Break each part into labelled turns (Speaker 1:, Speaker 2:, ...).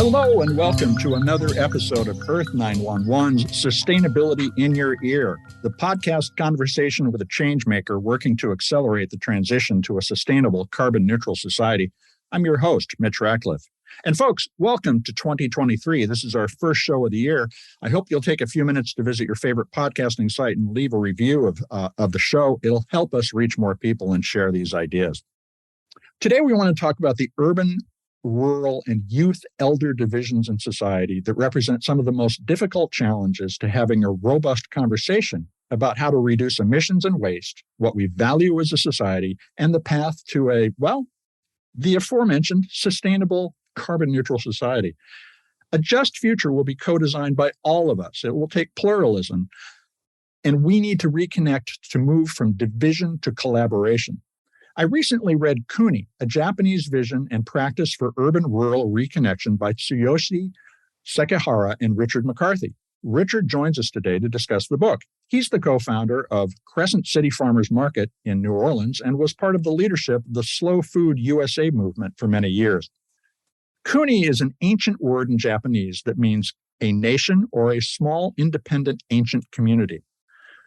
Speaker 1: Hello and welcome to another episode of Earth911's Sustainability in Your Ear, the podcast conversation with a changemaker working to accelerate the transition to a sustainable carbon neutral society. I'm your host, Mitch Ratcliffe. And folks, welcome to 2023. This is our first show of the year. I hope you'll take a few minutes to visit your favorite podcasting site and leave a review of the show. It'll help us reach more people and share these ideas. Today, we want to talk about the urban, rural, and youth elder divisions in society that represent some of the most difficult challenges to having a robust conversation about how to reduce emissions and waste, what we value as a society, and the path to the aforementioned sustainable carbon neutral society. A just future will be co-designed by all of us. It will take pluralism, and we need to reconnect to move from division to collaboration. I recently read Kuni, a Japanese vision and practice for urban-rural reconnection by Tsuyoshi Sekihara and Richard McCarthy. Richard joins us today to discuss the book. He's the co-founder of Crescent City Farmers Market in New Orleans and was part of the leadership of the Slow Food USA movement for many years. Kuni is an ancient word in Japanese that means a nation or a small, independent, ancient community.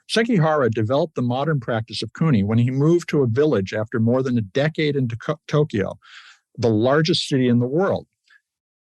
Speaker 1: Sekihara developed the modern practice of Kuni when he moved to a village after more than a decade into Tokyo, the largest city in the world.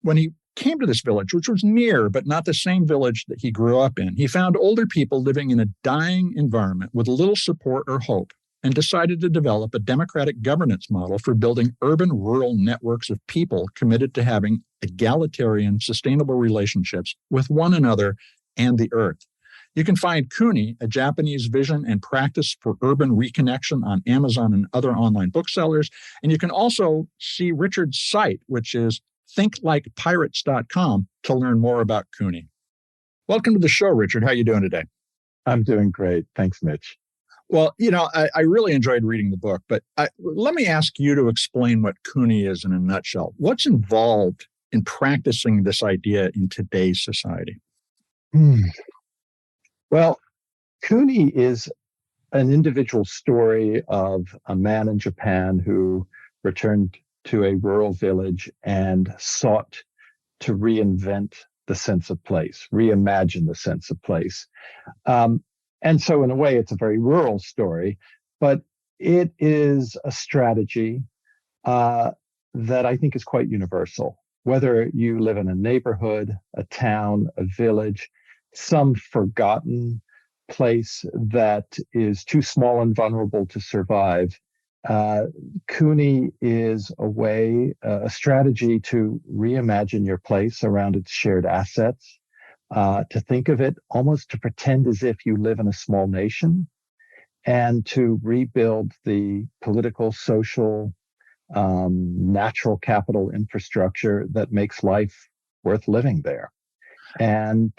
Speaker 1: When he came to this village, which was near but not the same village that he grew up in, he found older people living in a dying environment with little support or hope and decided to develop a democratic governance model for building urban-rural networks of people committed to having egalitarian, sustainable relationships with one another and the earth. You can find Kuni, a Japanese vision and practice for urban reconnection, on Amazon and other online booksellers. And you can also see Richard's site, which is thinklikepirates.com, to learn more about Kuni. Welcome to the show, Richard. How are you doing today?
Speaker 2: I'm doing great. Thanks, Mitch.
Speaker 1: Well, I really enjoyed reading the book, but let me ask you to explain what Kuni is in a nutshell. What's involved in practicing this idea in today's society?
Speaker 2: Well, Kuni is an individual story of a man in Japan who returned to a rural village and sought to reinvent the sense of place, reimagine the sense of place. And so in a way, it's a very rural story, but it is a strategy that I think is quite universal. Whether you live in a neighborhood, a town, a village, some forgotten place that is too small and vulnerable to survive, Kuni is a strategy to reimagine your place around its shared assets, to think of it almost to pretend as if you live in a small nation, and to rebuild the political, social, natural capital infrastructure that makes life worth living there. And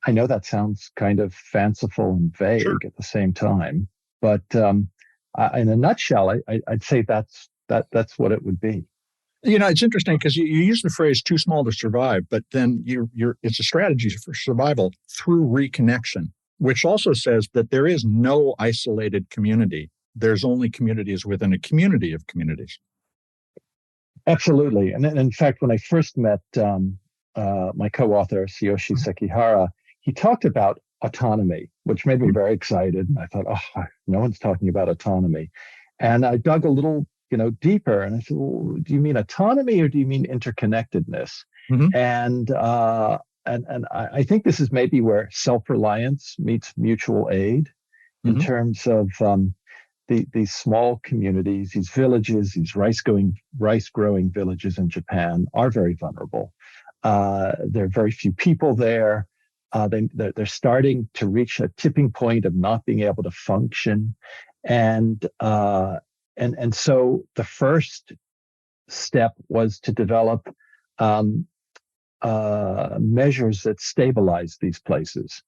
Speaker 2: I know that sounds kind of fanciful and vague
Speaker 1: Sure.
Speaker 2: at the same time, but in a nutshell, I'd say that's what it would be.
Speaker 1: It's interesting because you use the phrase "too small to survive," but then it's a strategy for survival through reconnection, which also says that there is no isolated community. There's only communities within a community of communities.
Speaker 2: Absolutely, and in fact, when I first met my co-author Tsuyoshi Sekihara, he talked about autonomy, which made me very excited. And I thought, no one's talking about autonomy. And I dug a little, deeper. And I said, well, do you mean autonomy or do you mean interconnectedness?
Speaker 1: Mm-hmm.
Speaker 2: And I think this is maybe where self-reliance meets mutual aid in terms of these small communities, these villages, these rice-growing villages in Japan are very vulnerable. There are very few people there. They're starting to reach a tipping point of not being able to function, and so the first step was to develop measures that stabilize these places.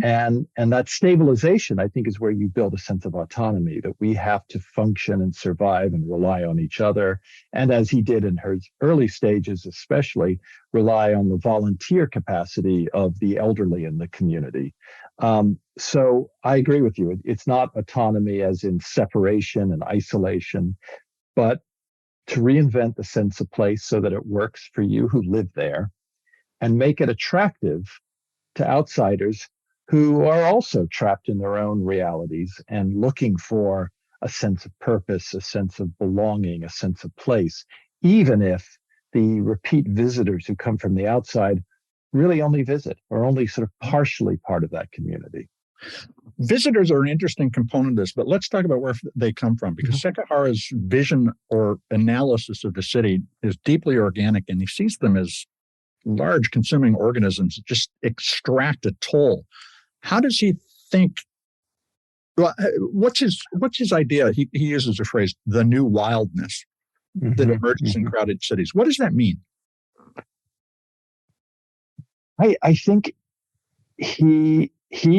Speaker 2: And that stabilization, I think, is where you build a sense of autonomy, that we have to function and survive and rely on each other. And as he did in his early stages, especially rely on the volunteer capacity of the elderly in the community. So I agree with you. It's not autonomy as in separation and isolation, but to reinvent the sense of place so that it works for you who live there, and make it attractive to outsiders who are also trapped in their own realities and looking for a sense of purpose, a sense of belonging, a sense of place, even if the repeat visitors who come from the outside really only visit or only sort of partially part of that community.
Speaker 1: Visitors are an interesting component of this, but let's talk about where they come from, because Sekihara's vision or analysis of the city is deeply organic, and he sees them as large consuming organisms that just extract a toll. How does he think? Well, what's his idea? He uses a phrase, the new wildness that emerges in crowded cities. What does that mean?
Speaker 2: I think he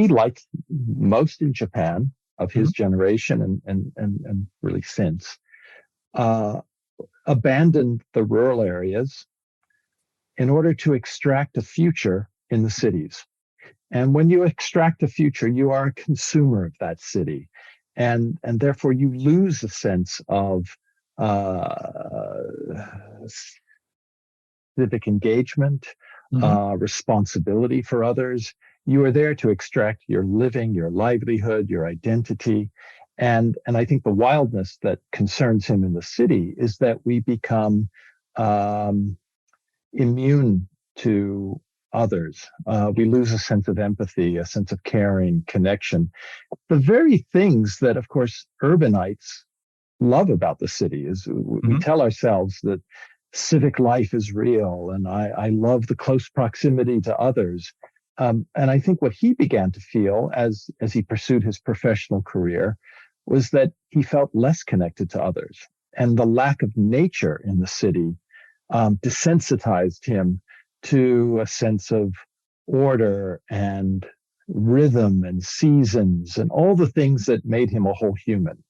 Speaker 2: like most in Japan of his generation and really since abandoned the rural areas in order to extract a future in the cities. And when you extract a future, you are a consumer of that city. And therefore you lose a sense of civic engagement, responsibility for others. You are there to extract your living, your livelihood, your identity. And I think the wildness that concerns him in the city is that we become immune to others. We lose a sense of empathy, a sense of caring, connection. The very things that, of course, urbanites love about the city is we tell ourselves that civic life is real, and I love the close proximity to others. And I think what he began to feel as he pursued his professional career was that he felt less connected to others. And the lack of nature in the city desensitized him to a sense of order and rhythm and seasons and all the things that made him a whole human.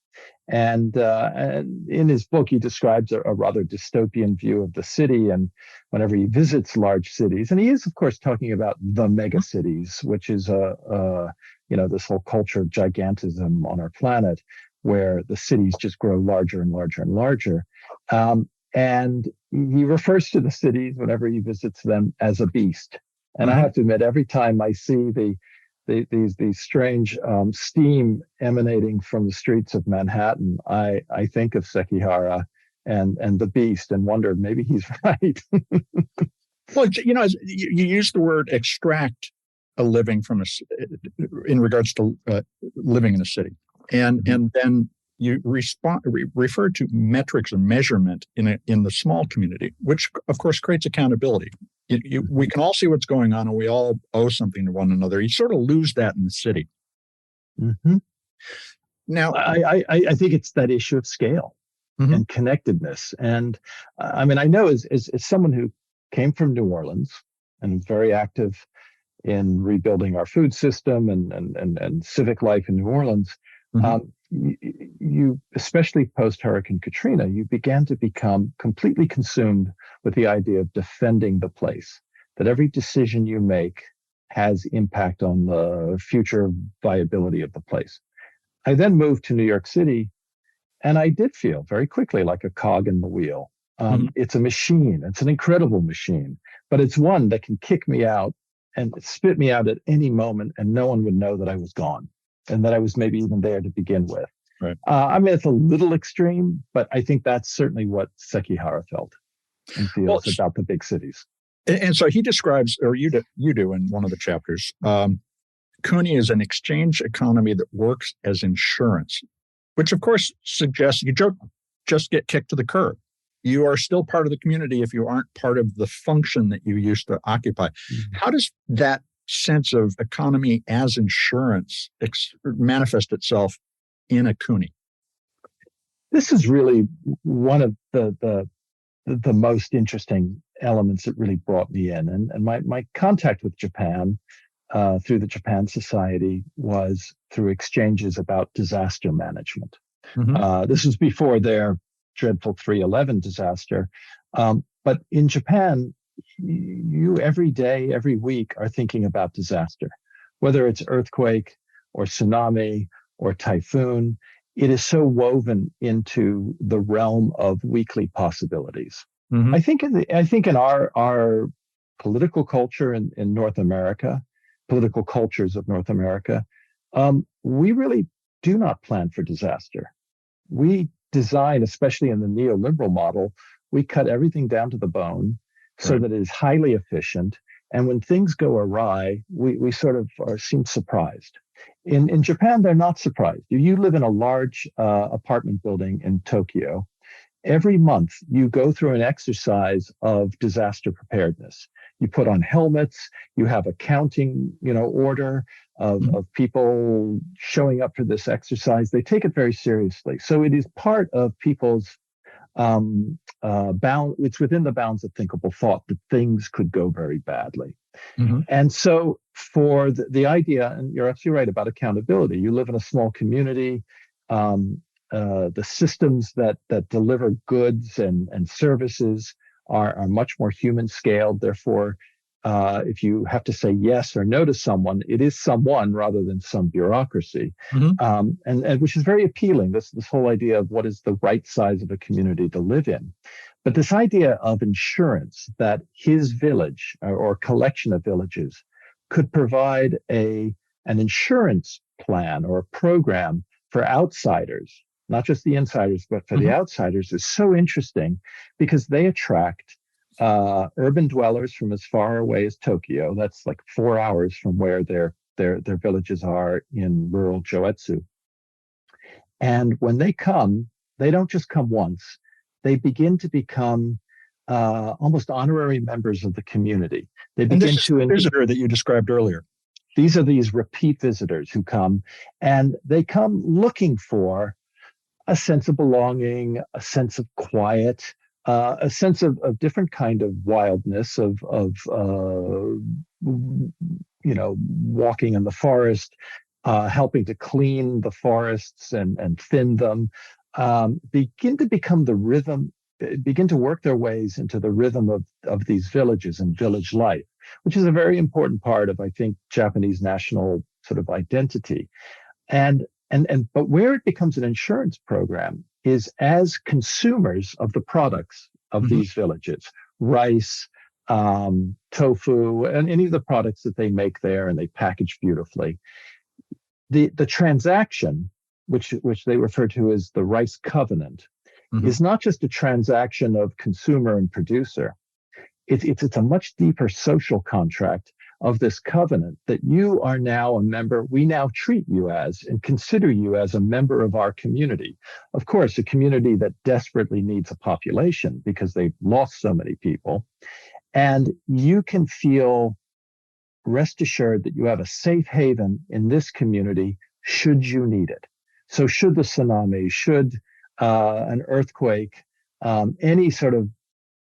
Speaker 2: And in his book, he describes a rather dystopian view of the city. And whenever he visits large cities, and he is, of course, talking about the mega cities, which is this whole culture of gigantism on our planet, where the cities just grow larger and larger and larger. And he refers to the cities whenever he visits them as a beast. And I have to admit, every time I see these strange steam emanating from the streets of Manhattan, I think of Sekihara and the beast and wonder maybe he's right.
Speaker 1: Well, you use the word extract a living from in regards to living in a city, and then you refer to metrics and measurement in the small community, which of course creates accountability. We can all see what's going on, and we all owe something to one another. You sort of lose that in the city. Now,
Speaker 2: I think it's that issue of scale and connectedness. And I mean, I know as someone who came from New Orleans and very active in rebuilding our food system and civic life in New Orleans, you, especially post Hurricane Katrina, you began to become completely consumed with the idea of defending the place, that every decision you make has impact on the future viability of the place. I then moved to New York City, and I did feel very quickly like a cog in the wheel. It's a machine. It's an incredible machine, but it's one that can kick me out and spit me out at any moment, and no one would know that I was gone and that I was maybe even there to begin with.
Speaker 1: Right.
Speaker 2: I mean, it's a little extreme, but I think that's certainly what Sekihara felt and feels about the big cities.
Speaker 1: And so he describes, or you do in one of the chapters, Kuni is an exchange economy that works as insurance, which of course suggests you don't just get kicked to the curb. You are still part of the community if you aren't part of the function that you used to occupy. How does that sense of economy as insurance manifest itself in a Kuni?
Speaker 2: This is really one of the most interesting elements that really brought me in. And my contact with Japan through the Japan Society was through exchanges about disaster management. This was before their dreadful 3/11 disaster. But in Japan, you every day, every week are thinking about disaster, whether it's earthquake or tsunami or typhoon. it is so woven into the realm of weekly possibilities.
Speaker 1: Mm-hmm.
Speaker 2: I think in our political culture in North America, political cultures of North America, we really do not plan for disaster. We design, especially in the neoliberal model, we cut everything down to the bone so
Speaker 1: Right.
Speaker 2: that it is highly efficient. And when things go awry, we sort of seem surprised. In Japan, they're not surprised. You live in a large apartment building in Tokyo. Every month, you go through an exercise of disaster preparedness. You put on helmets. You have a counting, order of people showing up for this exercise. They take it very seriously. So it is part of people's bound. It's within the bounds of thinkable thought that things could go very badly.
Speaker 1: Mm-hmm.
Speaker 2: And so for the idea, and you're absolutely right about accountability. You live in a small community. The systems that deliver goods and services are much more human scaled. Therefore, if you have to say yes or no to someone, it is someone rather than some bureaucracy, and which is very appealing. This whole idea of what is the right size of a community to live in. But this idea of insurance that his village or collection of villages could provide an insurance plan or a program for outsiders, not just the insiders, but for the outsiders, is so interesting because they attract urban dwellers from as far away as Tokyo. That's like 4 hours from where their villages are in rural Joetsu. And when they come, they don't just come once. They begin to become almost honorary members of the community. They begin to
Speaker 1: the visitor that you described earlier.
Speaker 2: These are these repeat visitors who come, and they come looking for a sense of belonging, a sense of quiet, a sense of different kind of wildness, of walking in the forest, helping to clean the forests and thin them, begin to become the rhythm, begin to work their ways into the rhythm of these villages and village life, which is a very important part of, I think, Japanese national sort of identity. But where it becomes an insurance program is as consumers of the products of these villages, rice, tofu, and any of the products that they make there and they package beautifully. The transaction, which they refer to as the rice covenant, is not just a transaction of consumer and producer. It's a much deeper social contract of this covenant that you are now a member. We now treat you as and consider you as a member of our community. Of course, a community that desperately needs a population because they've lost so many people. And you can feel rest assured that you have a safe haven in this community should you need it. So should the tsunami, should an earthquake, any sort of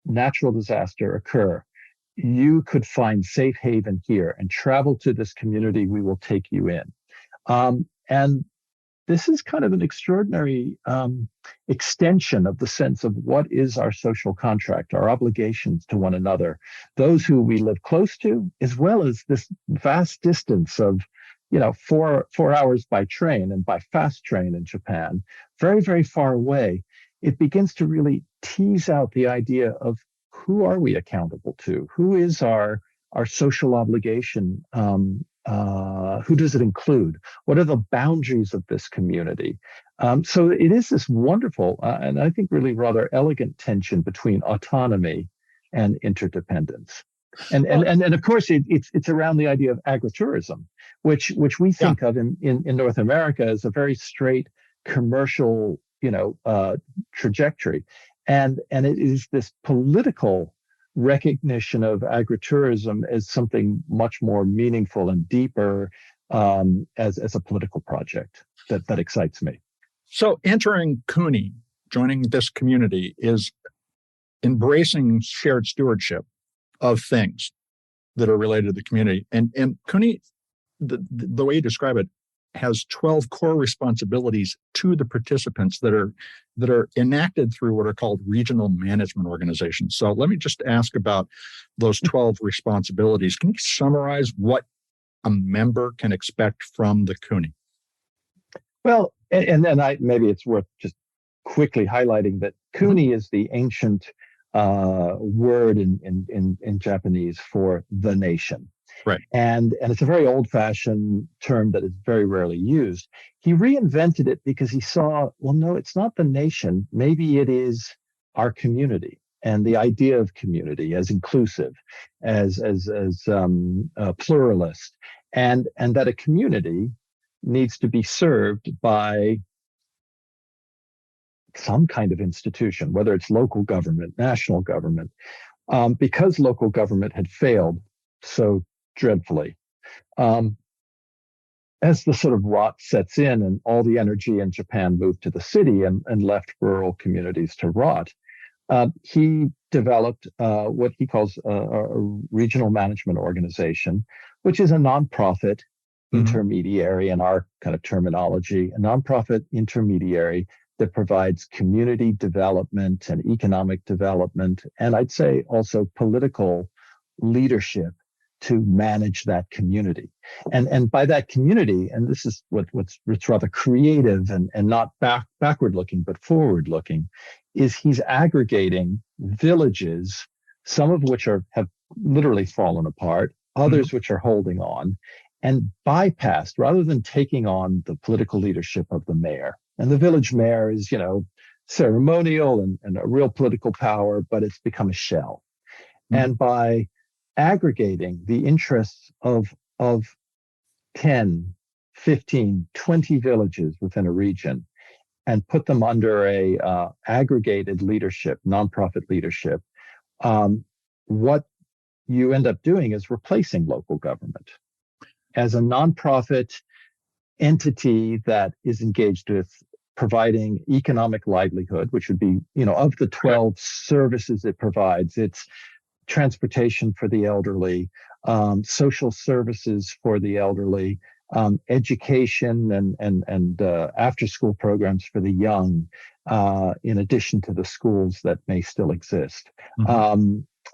Speaker 2: natural disaster occur, you could find safe haven here and travel to this community. We will take you in. And this is kind of an extraordinary extension of the sense of what is our social contract, our obligations to one another, those who we live close to, as well as this vast distance of, 4 hours by train and by fast train in Japan, very, very far away. It begins to really tease out the idea of who are we accountable to? Who is our social obligation? Who does it include? What are the boundaries of this community? So it is this wonderful and I think really rather elegant tension between autonomy and interdependence. And of course it's around the idea of agritourism, which we think of in North America as a very straight commercial trajectory. And it is this political recognition of agritourism as something much more meaningful and deeper as a political project that excites me.
Speaker 1: So entering Kuni, joining this community, is embracing shared stewardship of things that are related to the community. And Kuni, the way you describe it, has 12 core responsibilities to the participants that are enacted through what are called regional management organizations. So let me just ask about those 12 responsibilities. Can you summarize what a member can expect from the Kuni?
Speaker 2: Well, And then maybe it's worth just quickly highlighting that Kuni is the ancient word in Japanese for the nation.
Speaker 1: Right.
Speaker 2: And it's a very old-fashioned term that is very rarely used. He reinvented it because he saw, well, no, it's not the nation. Maybe it is our community, and the idea of community as inclusive, as pluralist, and that a community needs to be served by some kind of institution, whether it's local government, national government, because local government had failed so dreadfully. Um, as the sort of rot sets in and all the energy in Japan moved to the city and left rural communities to rot, he developed what he calls a regional management organization, which is a nonprofit intermediary in our kind of terminology, a nonprofit intermediary that provides community development and economic development, and I'd say also political leadership to manage that community. And by that community, and this is what's rather creative and not backward looking, but forward looking, is he's aggregating villages, some of which have literally fallen apart, others which are holding on, and bypassed, rather than taking on the political leadership of the mayor. And the village mayor is, ceremonial and a real political power, but it's become a shell. And by aggregating the interests of 10, 15, 20 villages within a region and put them under a aggregated leadership, nonprofit leadership, what you end up doing is replacing local government as a nonprofit entity that is engaged with providing economic livelihood, which would be, of the 12 services it provides, it's transportation for the elderly, social services for the elderly, education and after-school programs for the young, in addition to the schools that may still exist.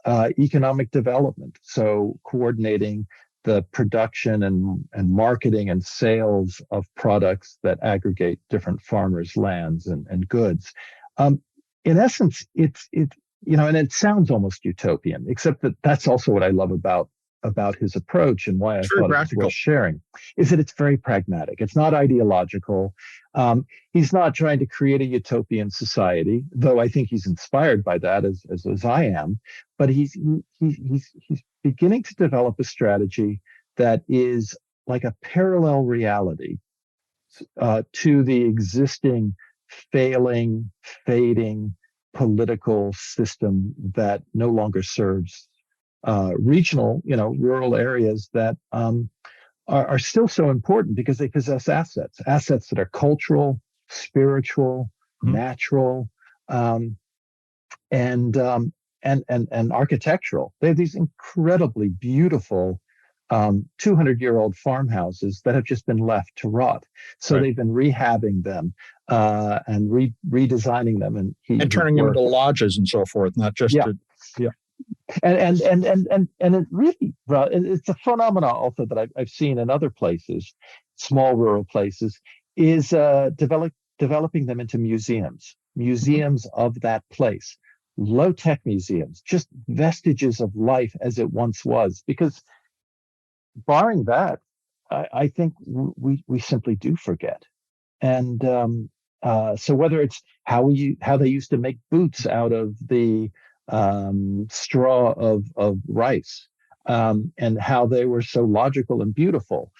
Speaker 2: Economic development, so coordinating the production and marketing and sales of products that aggregate different farmers' lands and goods. In essence, it's and it sounds almost utopian, except that that's also what I love about his approach and why I thought it was worth sharing, is that it's very pragmatic. It's not ideological. He's not trying to create a utopian society, though I think he's inspired by that as I am. But he's beginning to develop a strategy that is like a parallel reality to the existing failing, fading political system that no longer serves regional, rural areas that are still so important because they possess assets that are cultural, spiritual, natural, and architectural. They have these incredibly beautiful 200-year-old farmhouses that have just been left to rot. So they've been rehabbing them and redesigning them and
Speaker 1: turning them into lodges and so forth, not just
Speaker 2: And it really, it's a phenomenon also that I've seen in other places, small rural places, is developing them into museums of that place, low-tech museums, just vestiges of life as it once was. Because barring that, I think we simply do forget. And so whether it's how they used to make boots out of the straw of rice, and how they were so logical and beautiful.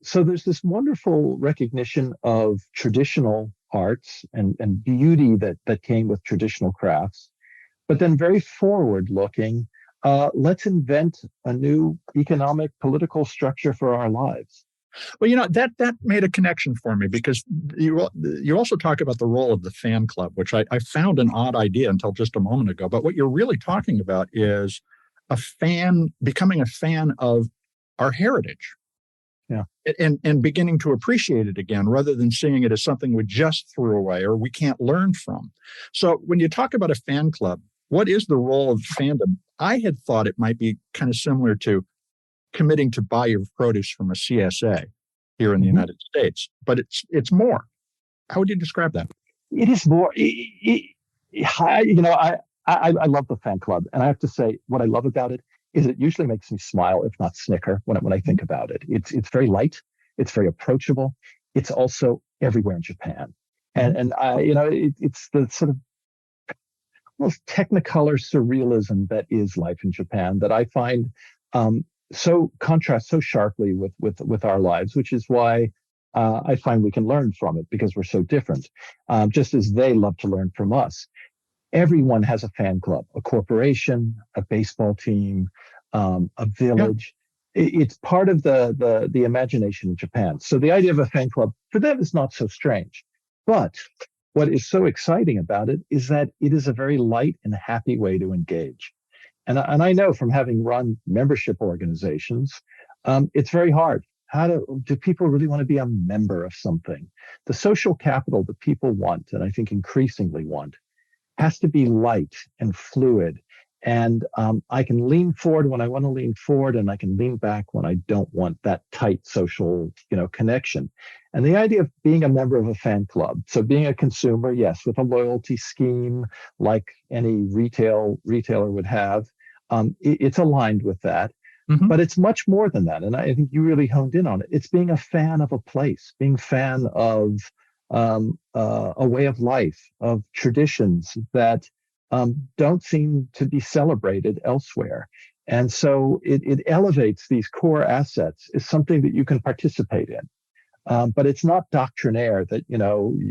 Speaker 2: So there's this wonderful recognition of traditional arts and beauty that came with traditional crafts, but then very forward-looking. Let's invent a new economic, political structure for our lives.
Speaker 1: Well, that made a connection for me, because you also talk about the role of the fan club, which I found an odd idea until just a moment ago. But what you're really talking about is becoming a fan of our heritage.
Speaker 2: Yeah.
Speaker 1: And beginning to appreciate it again, rather than seeing it as something we just threw away or we can't learn from. So when you talk about a fan club, what is the role of fandom? I had thought it might be kind of similar to committing to buy your produce from a CSA here in the United States, but it's more. How would you describe that?
Speaker 2: It is more, I love the fan club. And I have to say, what I love about it is it usually makes me smile, if not snicker, when I think about it. It's very light. It's very approachable. It's also everywhere in Japan. And it's the sort of almost technicolor surrealism that is life in Japan that I find so contrasts so sharply with our lives, which is why I find we can learn from it because we're so different, just as they love to learn from us. Everyone has a fan club, a corporation, a baseball team, a village. It's part of the imagination in Japan. So the idea of a fan club for them is not so strange. But what is so exciting about it is that it is a very light and happy way to engage. And I know from having run membership organizations, it's very hard. Do people really want to be a member of something? The social capital that people want, and I think increasingly want, has to be light and fluid. And I can lean forward when I want to lean forward, and I can lean back when I don't want that tight social, connection. And the idea of being a member of a fan club, so being a consumer, yes, with a loyalty scheme like any retailer would have, it's aligned with that. Mm-hmm. But it's much more than that. And I think you really honed in on it. It's being a fan of a place, being a fan of a way of life, of traditions that don't seem to be celebrated elsewhere. And so it elevates these core assets as something that you can participate in. But it's not doctrinaire that,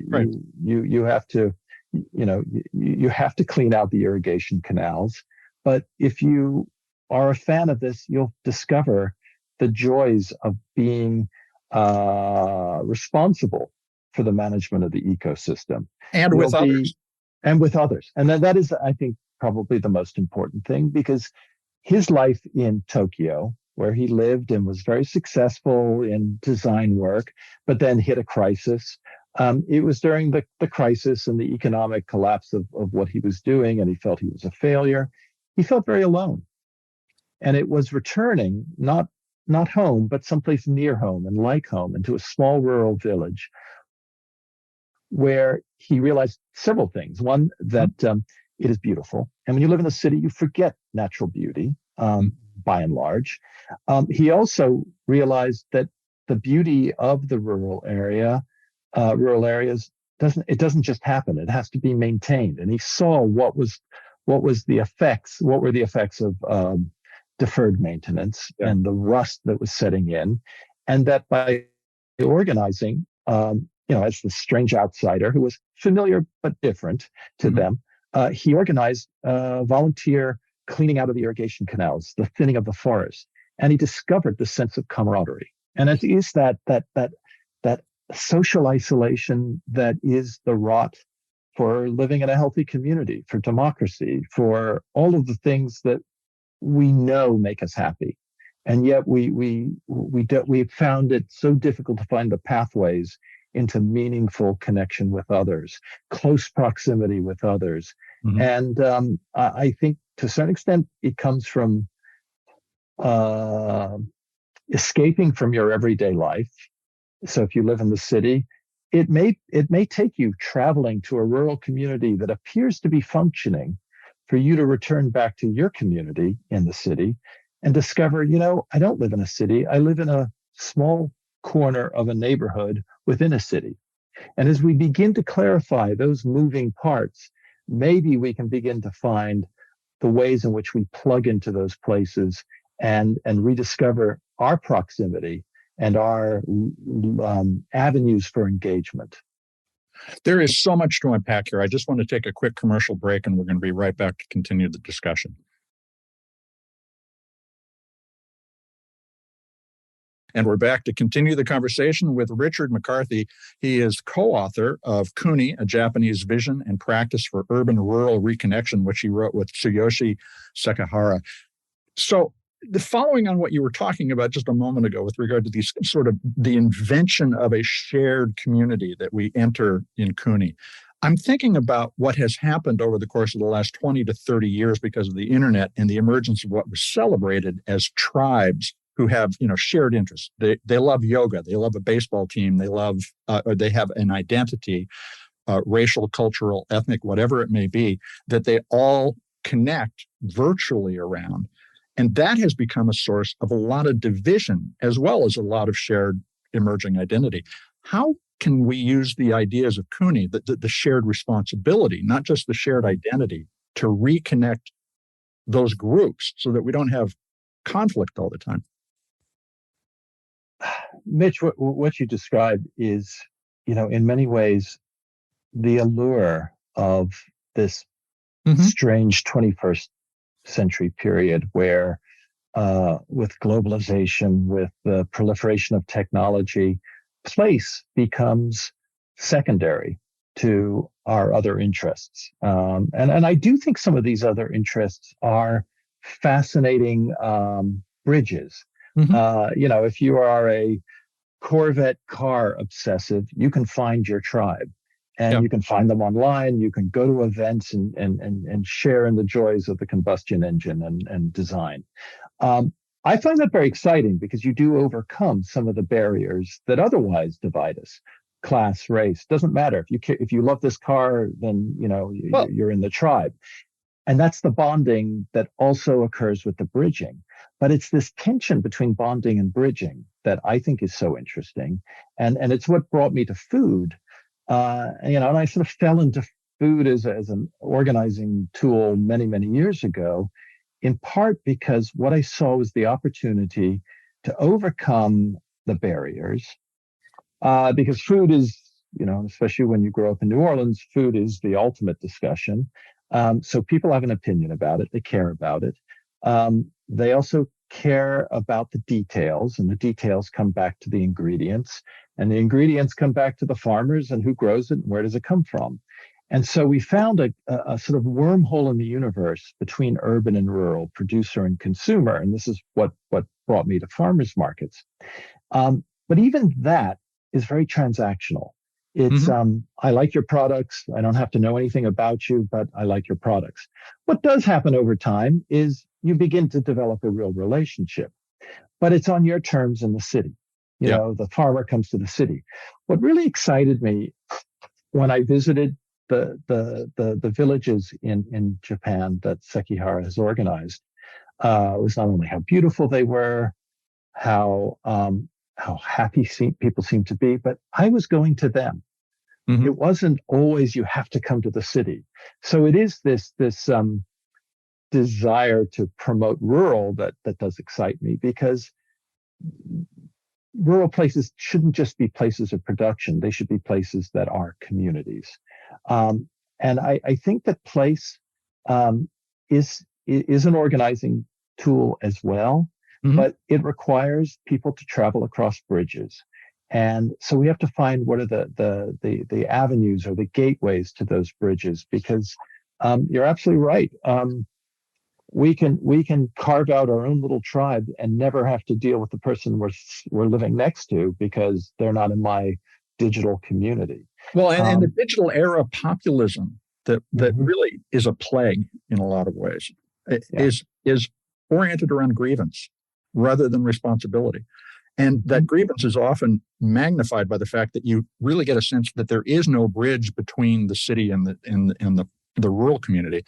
Speaker 2: right. you have to, you have to clean out the irrigation canals. But if you are a fan of this, you'll discover the joys of being responsible for the management of the ecosystem.
Speaker 1: And with others.
Speaker 2: And with others. And that is, I think, probably the most important thing, because his life in Tokyo, where he lived and was very successful in design work, but then hit a crisis. It was during the crisis and the economic collapse of what he was doing, and he felt he was a failure. He felt very alone. And it was returning, not home, but someplace near home and like home, into a small rural village where he realized several things. One, that it is beautiful. And when you live in the city, you forget natural beauty, by and large. He also realized that the beauty of the rural areas doesn't just happen. It has to be maintained. And he saw what were the effects of deferred maintenance and the rust that was setting in, and that by organizing, as the strange outsider who was familiar but different to them, he organized volunteer cleaning out of the irrigation canals, the thinning of the forest, and he discovered the sense of camaraderie. And it is that social isolation that is the rot for living in a healthy community, for democracy, for all of the things that we know make us happy. And yet we found it so difficult to find the pathways into meaningful connection with others, close proximity with others. Mm-hmm. And I think to a certain extent, it comes from escaping from your everyday life. So if you live in the city, it may take you traveling to a rural community that appears to be functioning for you to return back to your community in the city and discover, I don't live in a city. I live in a small corner of a neighborhood within a city. And as we begin to clarify those moving parts, maybe we can begin to find the ways in which we plug into those places and rediscover our proximity and our avenues for engagement.
Speaker 1: There is so much to unpack here. I just want to take a quick commercial break, and we're going to be right back to continue the discussion. And we're back to continue the conversation with Richard McCarthy. He is co-author of Kuni, a Japanese vision and practice for urban-rural reconnection, which he wrote with Tsuyoshi Sekihara. So, following on what you were talking about just a moment ago with regard to these sort of the invention of a shared community that we enter in Kuni, I'm thinking about what has happened over the course of the last 20 to 30 years because of the internet and the emergence of what was celebrated as tribes who have, shared interests. They love yoga. They love a baseball team. They love, or they have an identity, racial, cultural, ethnic, whatever it may be, that they all connect virtually around. And that has become a source of a lot of division as well as a lot of shared emerging identity. How can we use the ideas of Kuni, the shared responsibility, not just the shared identity, to reconnect those groups so that we don't have conflict all the time?
Speaker 2: Mitch, what you described is, in many ways, the allure of this strange 21st century period where, with globalization, with the proliferation of technology, place becomes secondary to our other interests. And I do think some of these other interests are fascinating bridges. If you are a Corvette car obsessive, you can find your tribe. And you can find them online. You can go to events and share in the joys of the combustion engine and design. I find that very exciting because you do overcome some of the barriers that otherwise divide us. Class, race, doesn't matter. If you love this car, then you're in the tribe. And that's the bonding that also occurs with the bridging. But it's this tension between bonding and bridging that I think is so interesting. And it's what brought me to food. And I sort of fell into food as an organizing tool many, many years ago, in part because what I saw was the opportunity to overcome the barriers. Because food is, especially when you grow up in New Orleans, food is the ultimate discussion. So people have an opinion about it. They care about it. They also care about the details, and the details come back to the ingredients, and the ingredients come back to the farmers and who grows it and where does it come from. And so we found a sort of wormhole in the universe between urban and rural, producer and consumer. And this is what brought me to farmers markets. But even that is very transactional. It's, I like your products. I don't have to know anything about you, but I like your products. What does happen over time is you begin to develop a real relationship, but it's on your terms in the city. The farmer comes to the city. What really excited me when I visited the villages in Japan that Sekihara has organized was not only how beautiful they were, how happy people seemed to be, but I was going to them. It wasn't always you have to come to the city. So it is this desire to promote rural that does excite me, because rural places shouldn't just be places of production. They should be places that are communities. And I think that place is an organizing tool as well, but it requires people to travel across bridges. And so we have to find what are the avenues or the gateways to those bridges, because you're absolutely right. We can carve out our own little tribe and never have to deal with the person we're living next to because they're not in my digital community.
Speaker 1: Well, and the digital era populism that really is a plague in a lot of ways is oriented around grievance rather than responsibility. And that grievance is often magnified by the fact that you really get a sense that there is no bridge between the city and the rural community.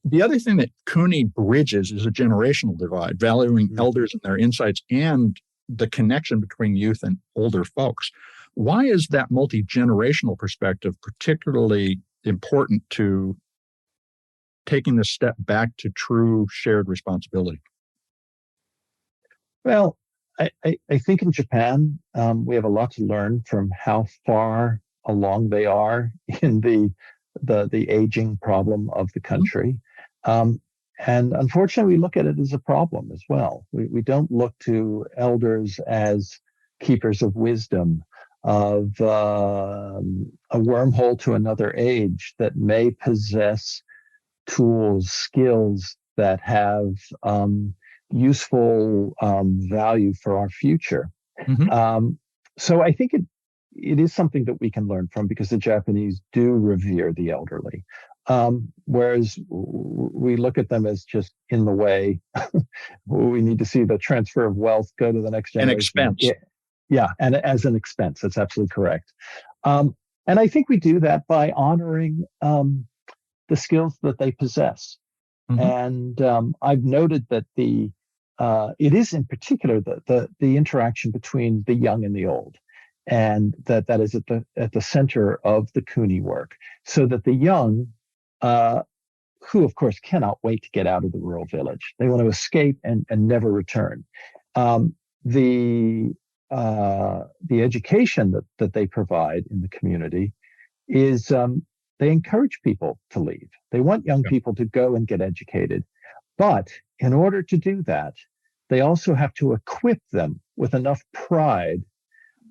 Speaker 1: The other thing that Kuni bridges is a generational divide, valuing elders and their insights and the connection between youth and older folks. Why is that multi-generational perspective particularly important to taking the step back to true shared responsibility?
Speaker 2: Well, I think in Japan, we have a lot to learn from how far along they are in the aging problem of the country. And unfortunately, we look at it as a problem as well. We don't look to elders as keepers of wisdom, of a wormhole to another age that may possess tools, skills that have useful value for our future. So I think it is something that we can learn from because the Japanese do revere the elderly. Whereas we look at them as just in the way. We need to see the transfer of wealth go to the next
Speaker 1: An
Speaker 2: generation.
Speaker 1: expense.
Speaker 2: Yeah, and as an expense. That's absolutely correct. And I think we do that by honoring the skills that they possess. And I've noted that it is in particular the interaction between the young and the old, and that is at the center of the Kuni work, so that the young, who of course cannot wait to get out of the rural village, they want to escape and never return. The education that they provide in the community is they encourage people to leave. They want young people to go and get educated. But in order to do that, they also have to equip them with enough pride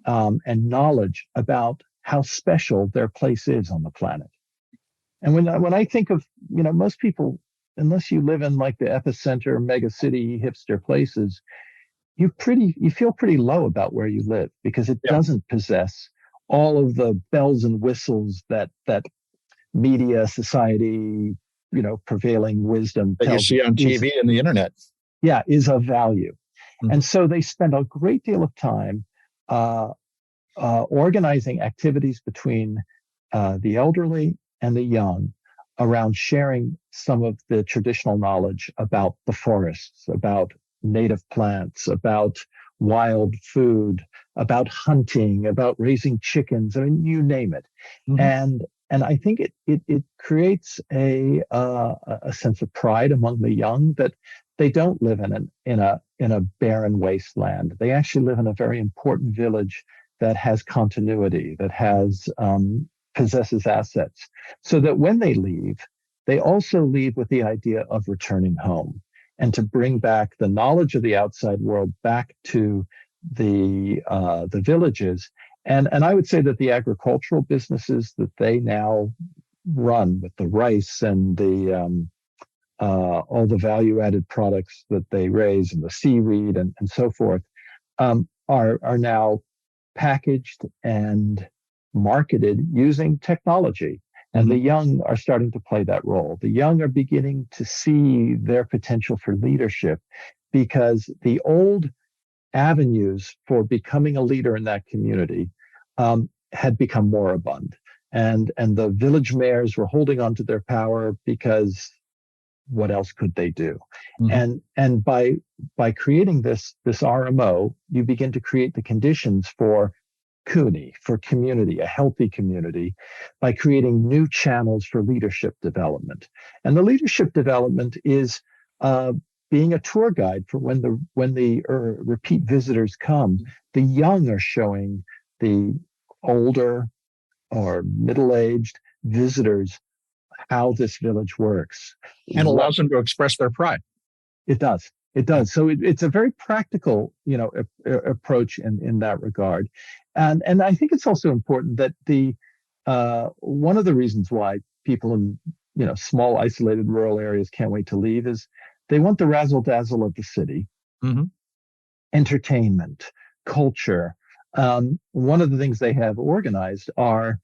Speaker 2: and knowledge about how special their place is on the planet. And when I think of, most people, unless you live in like the epicenter, mega city, hipster places, you feel pretty low about where you live because it doesn't possess all of the bells and whistles that media, society, prevailing wisdom
Speaker 1: that you see on TV and the internet.
Speaker 2: Yeah, is of value. And so they spend a great deal of time organizing activities between the elderly and the young around sharing some of the traditional knowledge about the forests, about native plants, about wild food, about hunting, about raising chickens. I mean, you name it. And I think it creates a sense of pride among the young that they don't live in a barren wasteland. They actually live in a very important village that has continuity, that possesses assets, so that when they leave, they also leave with the idea of returning home and to bring back the knowledge of the outside world back to the villages. And I would say that the agricultural businesses that they now run with the rice and the all the value-added products that they raise and the seaweed and so forth are now packaged and marketed using technology. And the young are starting to play that role. The young are beginning to see their potential for leadership because the old avenues for becoming a leader in that community had become moribund. And the village mayors were holding on to their power because what else could they do? And by creating this RMO, you begin to create the conditions for Kuni, for community, a healthy community, by creating new channels for leadership development. And the leadership development is being a tour guide for when the repeat visitors come. The young are showing the older or middle-aged visitors how this village works.
Speaker 1: And allows them to express their pride.
Speaker 2: It does. It does. So it's a very practical, approach in that regard. And I think it's also important that one of the reasons why people in, small isolated rural areas can't wait to leave is they want the razzle dazzle of the city, entertainment, culture. One of the things they have organized are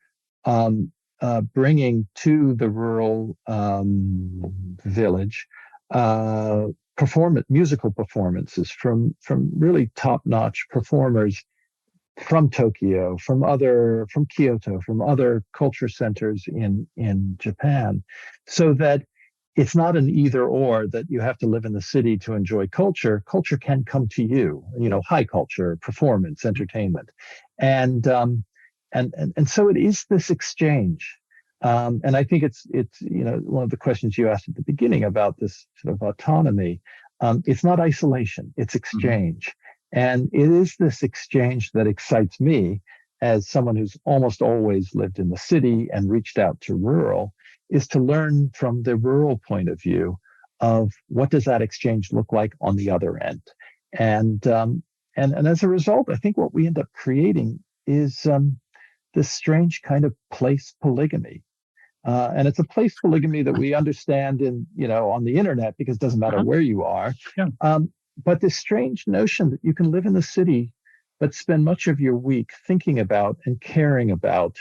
Speaker 2: bringing to the rural village musical performances from really top-notch performers from Tokyo, from Kyoto, from other culture centers in Japan, so that it's not an either or, that you have to live in the city to enjoy culture. Culture can come to you, high culture, performance, entertainment. And so it is this exchange. And I think it's one of the questions you asked at the beginning about this sort of autonomy. It's not isolation, it's exchange. And it is this exchange that excites me as someone who's almost always lived in the city and reached out to rural, is to learn from the rural point of view of what does that exchange look like on the other end. And as a result, I think what we end up creating is this strange kind of place polygamy. And it's a place polygamy that we understand on the internet because it doesn't matter where you are. But this strange notion that you can live in the city but spend much of your week thinking about and caring about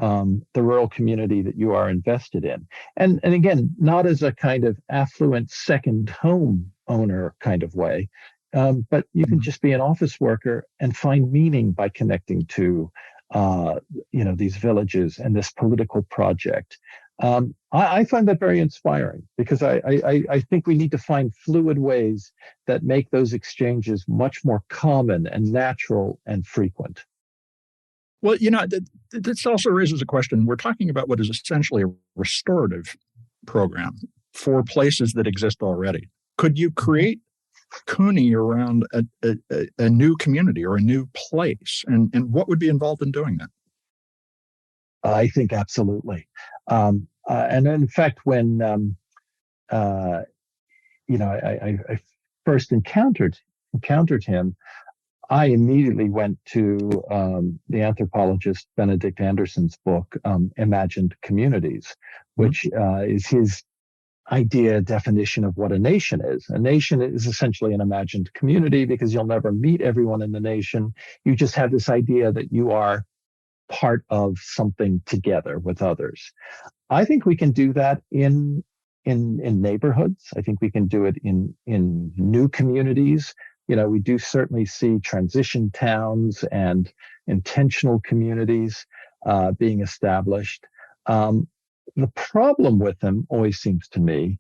Speaker 2: the rural community that you are invested in. And again, not as a kind of affluent second home owner kind of way, but you can just be an office worker and find meaning by connecting to, these villages and this political project. I find that very inspiring because I think we need to find fluid ways that make those exchanges much more common and natural and frequent.
Speaker 1: Well, this also raises a question. We're talking about what is essentially a restorative program for places that exist already. Could you create Kuni around a new community or a new place? And what would be involved in doing that?
Speaker 2: I think absolutely. And in fact, when I first encountered him, I immediately went to the anthropologist Benedict Anderson's book, Imagined Communities, which is his definition of what a nation is. A nation is essentially an imagined community because you'll never meet everyone in the nation. You just have this idea that you are part of something together with others. I think we can do that in neighborhoods. I think we can do it in new communities. We do certainly see transition towns and intentional communities being established. The problem with them always seems to me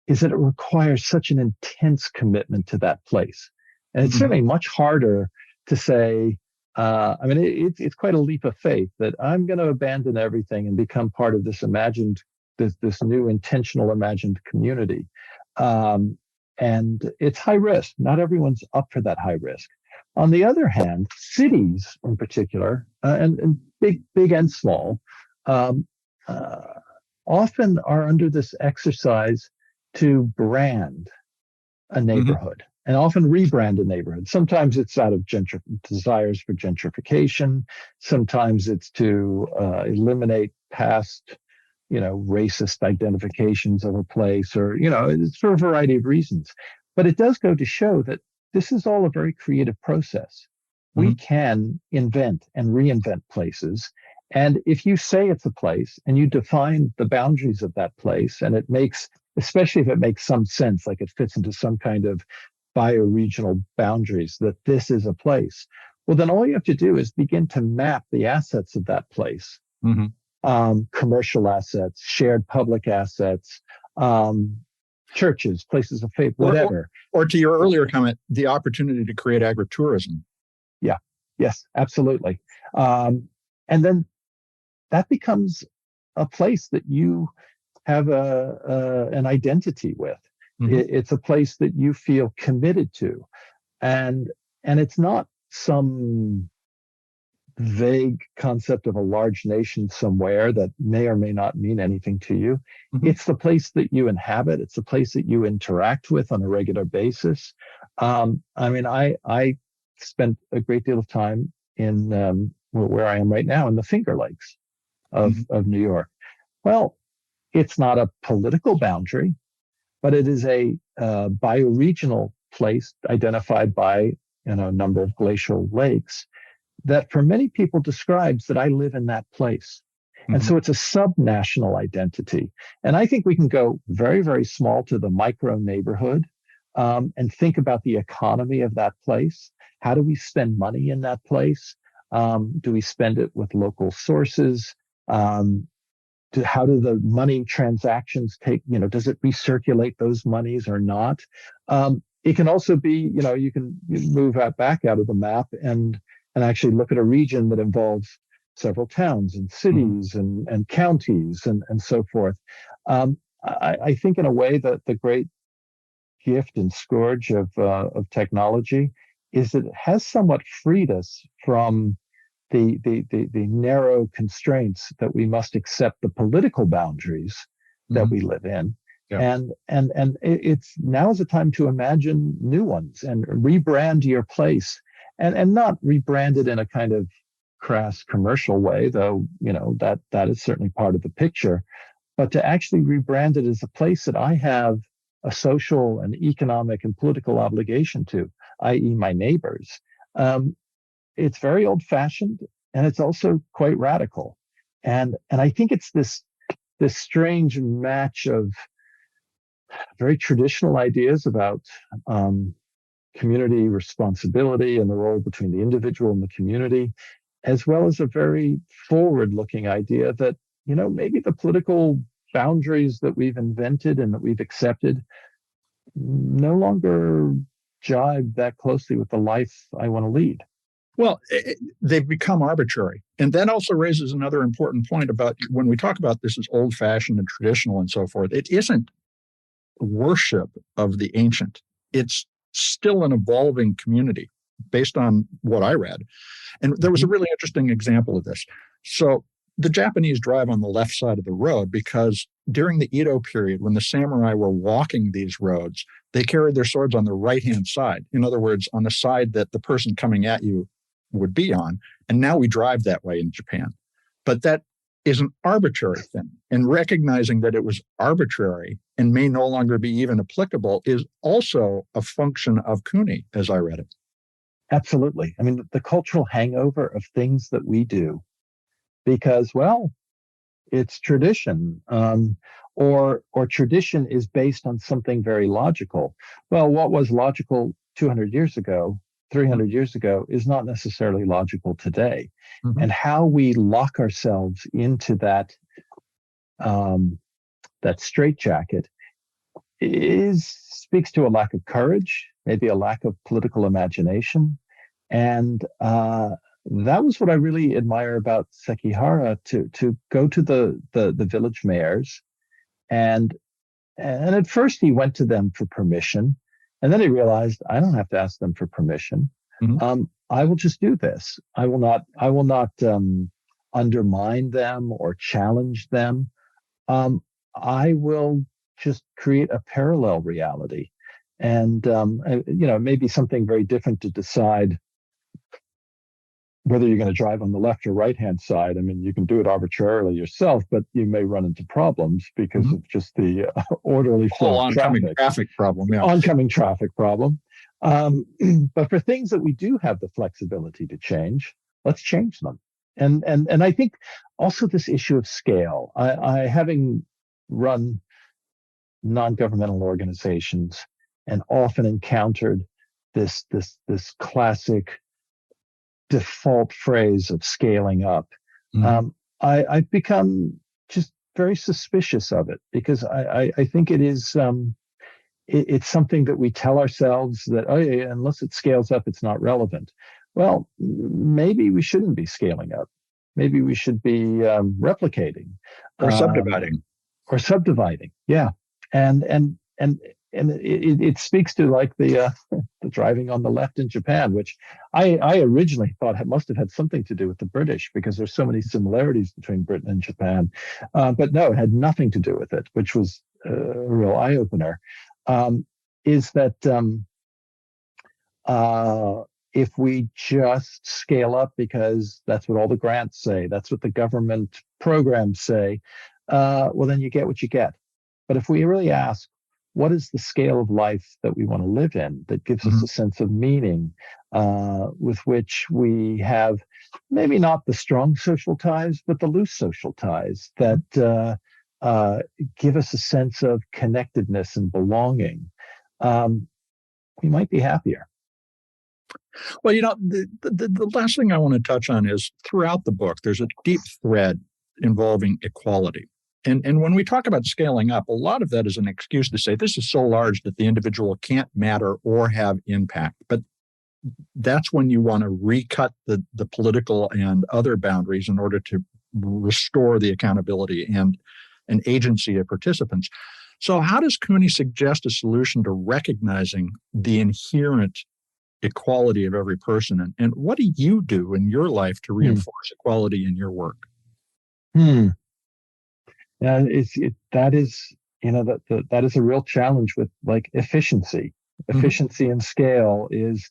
Speaker 2: is that it requires such an intense commitment to that place. And it's certainly much harder to say, it's quite a leap of faith that I'm going to abandon everything and become part of this new intentional imagined community. And it's high risk. Not everyone's up for that high risk. On the other hand, cities in particular, and big and small, often are under this exercise to brand a neighborhood and often rebrand a neighborhood. Sometimes it's out of desires for gentrification. Sometimes it's to eliminate past racist identifications of a place, or, it's for a variety of reasons. But it does go to show that this is all a very creative process. We can invent and reinvent places. And if you say it's a place and you define the boundaries of that place, and it makes, especially if it makes some sense, like it fits into some kind of bioregional boundaries, that this is a place, well, then all you have to do is begin to map the assets of that place. Commercial assets, shared public assets, churches, places of faith, whatever.
Speaker 1: Or to your earlier comment, the opportunity to create agritourism.
Speaker 2: Yeah, yes, absolutely. And then that becomes a place that you have an identity with. It's a place that you feel committed to. And it's not some vague concept of a large nation somewhere that may or may not mean anything to you. It's the place that you inhabit. It's the place that you interact with on a regular basis. I spent a great deal of time in where I am right now in the Finger Lakes of New York. Well, it's not a political boundary, but it is a bioregional place identified by a number of glacial lakes that for many people describes that I live in that place. And so it's a subnational identity. And I think we can go very, very small to the micro neighborhood and think about the economy of that place. How do we spend money in that place? Do we spend it with local sources? How do the money transactions does it recirculate those monies or not? It can also be, you can move back out of the map and actually look at a region that involves several towns and cities and counties and so forth. I think in a way that the great gift and scourge of technology is that it has somewhat freed us from the narrow constraints that we must accept the political boundaries that we live in. Yeah. And it's now is a time to imagine new ones and rebrand your place and not rebrand it in a kind of crass commercial way, though, that is certainly part of the picture, but to actually rebrand it as a place that I have a social and economic and political obligation to, i.e. my neighbors. it's very old-fashioned, and it's also quite radical. And I think it's this strange match of very traditional ideas about community responsibility and the role between the individual and the community, as well as a very forward-looking idea that, maybe the political boundaries that we've invented and that we've accepted no longer jibe that closely with the life I want to lead.
Speaker 1: Well, they've become arbitrary. And that also raises another important point about when we talk about this as old-fashioned and traditional and so forth, it isn't worship of the ancient. It's still an evolving community based on what I read. And there was a really interesting example of this. So the Japanese drive on the left side of the road because during the Edo period, when the samurai were walking these roads, they carried their swords on the right-hand side. In other words, on the side that the person coming at you would be on. And now we drive that way in Japan. But that is an arbitrary thing. And recognizing that it was arbitrary and may no longer be even applicable is also a function of Kuni, as I read it.
Speaker 2: Absolutely. I mean, the cultural hangover of things that we do because, well, it's tradition, or tradition is based on something very logical. Well, what was logical 200 years ago, 300 years ago, is not necessarily logical today. Mm-hmm. And how we lock ourselves into that straitjacket speaks to a lack of courage, maybe a lack of political imagination. And that was what I really admire about Sekihara, to go to the village mayors. And at first he went to them for permission. And then he realized, I don't have to ask them for permission. Mm-hmm. I will just do this. I will not undermine them or challenge them. I will just create a parallel reality. And, it may be something very different to decide whether you're going to drive on the left or right-hand side. I mean, you can do it arbitrarily yourself, but you may run into problems because of just the orderly flow of
Speaker 1: oncoming traffic problem. Yeah.
Speaker 2: Oncoming traffic problem. But for things that we do have the flexibility to change, let's change them. And I think also this issue of scale. I having run non-governmental organizations and often encountered this classic default phrase of scaling up. Mm-hmm. I've become just very suspicious of it because I think it is it's something that we tell ourselves that, oh yeah, unless it scales up, it's not relevant. Well, maybe we shouldn't be scaling up. Maybe we should be replicating
Speaker 1: or
Speaker 2: subdividing. Yeah, and it speaks to like the driving on the left in Japan, which I originally thought must have had something to do with the British because there's so many similarities between Britain and Japan. But no, it had nothing to do with it, which was a real eye-opener. Is that if we just scale up because that's what all the grants say, that's what the government programs say, well, then you get what you get. But if we really ask, what is the scale of life that we want to live in that gives us a sense of meaning, with which we have maybe not the strong social ties, but the loose social ties that give us a sense of connectedness and belonging, we might be happier.
Speaker 1: Well, the last thing I want to touch on is throughout the book, there's a deep thread involving equality. And when we talk about scaling up, a lot of that is an excuse to say this is so large that the individual can't matter or have impact. But that's when you want to recut the political and other boundaries in order to restore the accountability and an agency of participants. So how does Kuni suggest a solution to recognizing the inherent equality of every person? And what do you do in your life to reinforce equality in your work?
Speaker 2: Yeah, that is a real challenge with like efficiency. Efficiency and scale is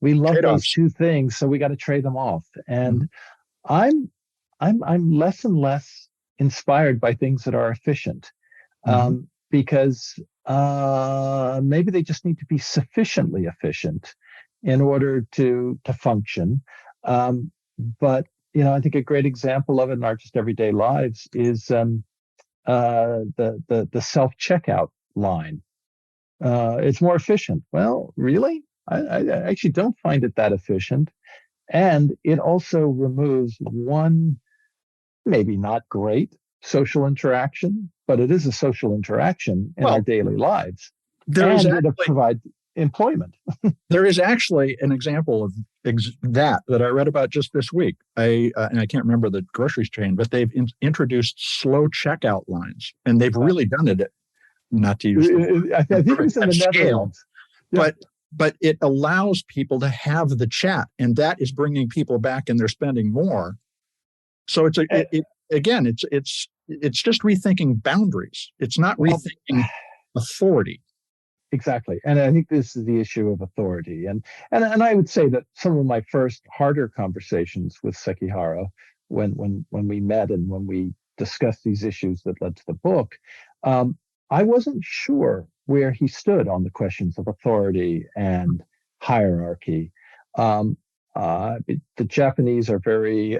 Speaker 2: we love those two things, so we got to trade them off. And I'm less and less inspired by things that are efficient, because maybe they just need to be sufficiently efficient in order to function. But I think a great example of it in our just everyday lives is the self checkout line. It's more efficient. Well, really? I actually don't find it that efficient. And it also removes one, maybe not great social interaction, but it is a social interaction in our daily lives. And it provides employment.
Speaker 1: There is actually an example of that I read about just this week. And I can't remember the grocery chain, but they've introduced slow checkout lines, and they've really done it. Not to use
Speaker 2: I think it's in the Netherlands.
Speaker 1: Yeah. But it allows people to have the chat, and that is bringing people back, and they're spending more. So it's just rethinking boundaries. It's not rethinking authority.
Speaker 2: Exactly. And I think this is the issue of authority. And I would say that some of my first harder conversations with Sekihara, when we met and when we discussed these issues that led to the book, I wasn't sure where he stood on the questions of authority and hierarchy. The Japanese are very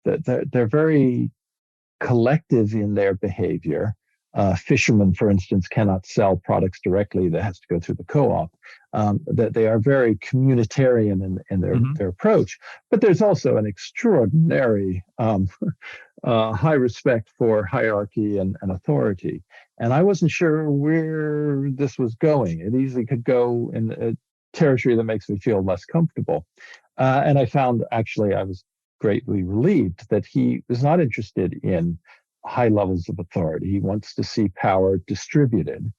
Speaker 2: they're very collective in their behavior. Fishermen, for instance, cannot sell products directly. That has to go through the co-op. That they are very communitarian in their approach. But there's also an extraordinary high respect for hierarchy and authority. And I wasn't sure where this was going. It easily could go in a territory that makes me feel less comfortable. And I found, actually, I was greatly relieved that he was not interested in high levels of authority. He wants to see power distributed.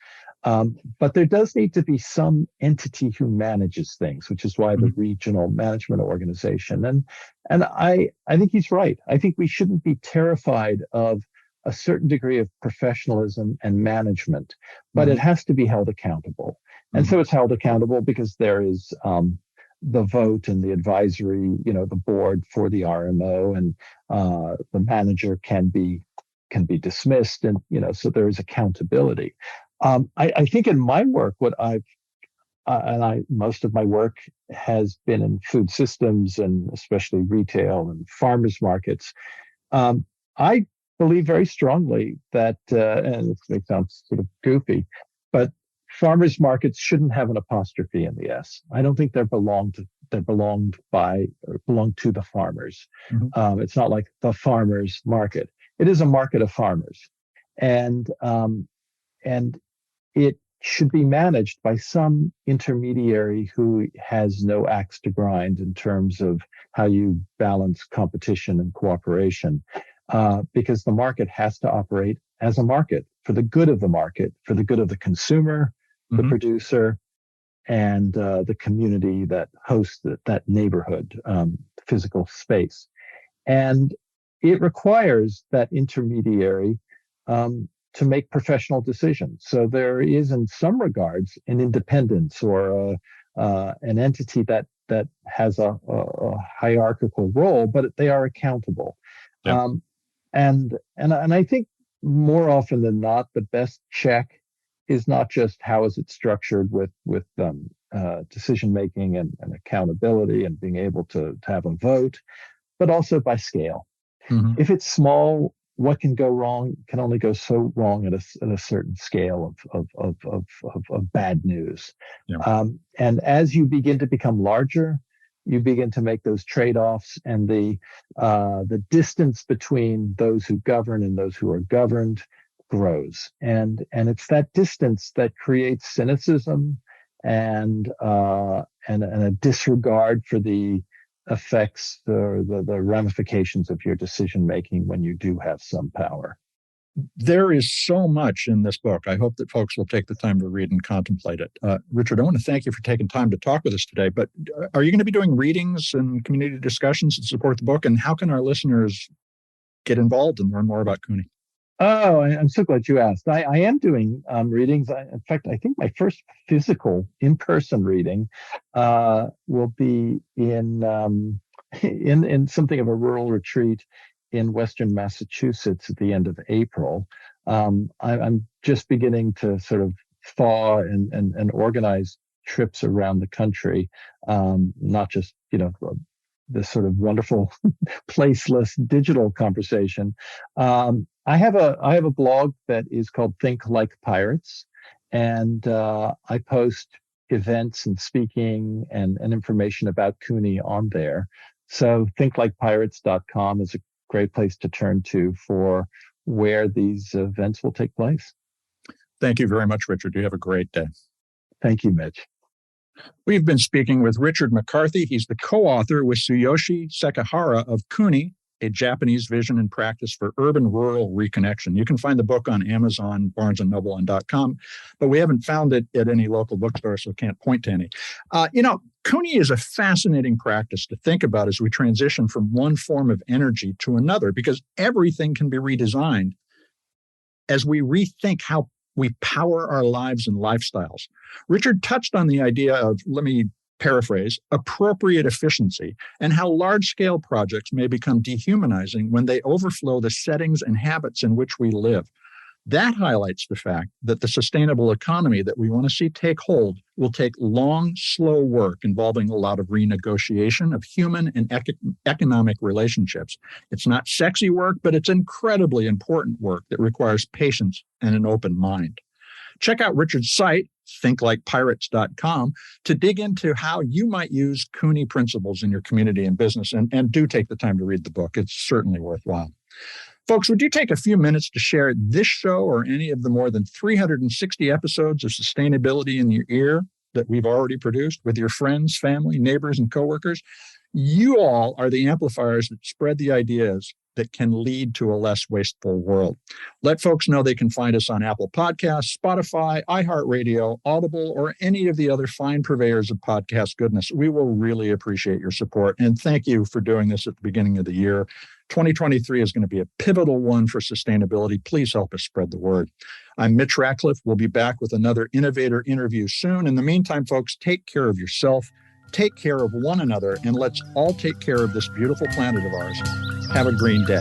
Speaker 2: But there does need to be some entity who manages things, which is why the regional management organization. And I think he's right. I think we shouldn't be terrified of a certain degree of professionalism and management, but it has to be held accountable. And so it's held accountable because there is the vote and the advisory, the board for the RMO, and the manager can be dismissed, and so there is accountability. I think in my work, most of my work has been in food systems and especially retail and farmers markets. I believe very strongly that, and this may sound sort of goofy, but farmers markets shouldn't have an apostrophe in the S. I don't think they belong to the farmers. It's not like the farmers market. It is a market of farmers, and it should be managed by some intermediary who has no axe to grind in terms of how you balance competition and cooperation, because the market has to operate as a market for the good of the market, for the good of the consumer, the producer, and the community that hosts that neighborhood physical space. And it requires that intermediary to make professional decisions. So there is, in some regards, an independence or an entity that has a hierarchical role, but they are accountable. Yep. And I think more often than not, the best check is not just how is it structured with decision making and accountability and being able to have a vote, but also by scale. If it's small, what can go wrong can only go so wrong at a certain scale of bad news. Yeah. And as you begin to become larger, you begin to make those trade-offs, and the distance between those who govern and those who are governed grows. And it's that distance that creates cynicism and a disregard for the effects or the ramifications of your decision making when you do have some power.
Speaker 1: There is so much in this book. I hope that folks will take the time to read and contemplate it. Richard, I want to thank you for taking time to talk with us today, but are you going to be doing readings and community discussions to support the book? And how can our listeners get involved and learn more about Kuni?
Speaker 2: Oh, I'm so glad you asked. I am doing readings. In fact, I think my first physical in-person reading will be in something of a rural retreat in Western Massachusetts at the end of April. I'm just beginning to sort of thaw and organize trips around the country, not just, this sort of wonderful placeless digital conversation. I have a blog that is called Think Like Pirates, and I post events and speaking and information about Kuni on there. So thinklikepirates.com is a great place to turn to for where these events will take place.
Speaker 1: Thank you very much, Richard. You have a great day.
Speaker 2: Thank you, Mitch.
Speaker 1: We've been speaking with Richard McCarthy. He's the co-author with Tsuyoshi Sekihara of Kuni, a Japanese vision and practice for urban-rural reconnection. You can find the book on Amazon, Barnes&Noble, and .com, but we haven't found it at any local bookstore, so can't point to any. Kuni is a fascinating practice to think about as we transition from one form of energy to another, because everything can be redesigned as we rethink how we power our lives and lifestyles. Richard touched on the idea of, let me paraphrase, appropriate efficiency, and how large-scale projects may become dehumanizing when they overflow the settings and habits in which we live. That highlights the fact that the sustainable economy that we want to see take hold will take long, slow work involving a lot of renegotiation of human and economic relationships. It's not sexy work, but it's incredibly important work that requires patience and an open mind. Check out Richard's site, thinklikepirates.com, to dig into how you might use Kuni principles in your community and business, and do take the time to read the book. It's certainly worthwhile. Folks, would you take a few minutes to share this show or any of the more than 360 episodes of Sustainability in Your Ear that we've already produced with your friends, family, neighbors, and coworkers? You all are the amplifiers that spread the ideas that can lead to a less wasteful world. Let folks know they can find us on Apple Podcasts, Spotify, iHeartRadio, Audible, or any of the other fine purveyors of podcast goodness. We will really appreciate your support. And thank you for doing this at the beginning of the year. 2023 is going to be a pivotal one for sustainability. Please help us spread the word. I'm Mitch Ratcliffe. We'll be back with another innovator interview soon. In the meantime, folks, take care of yourself, take care of one another, and let's all take care of this beautiful planet of ours. Have a green day.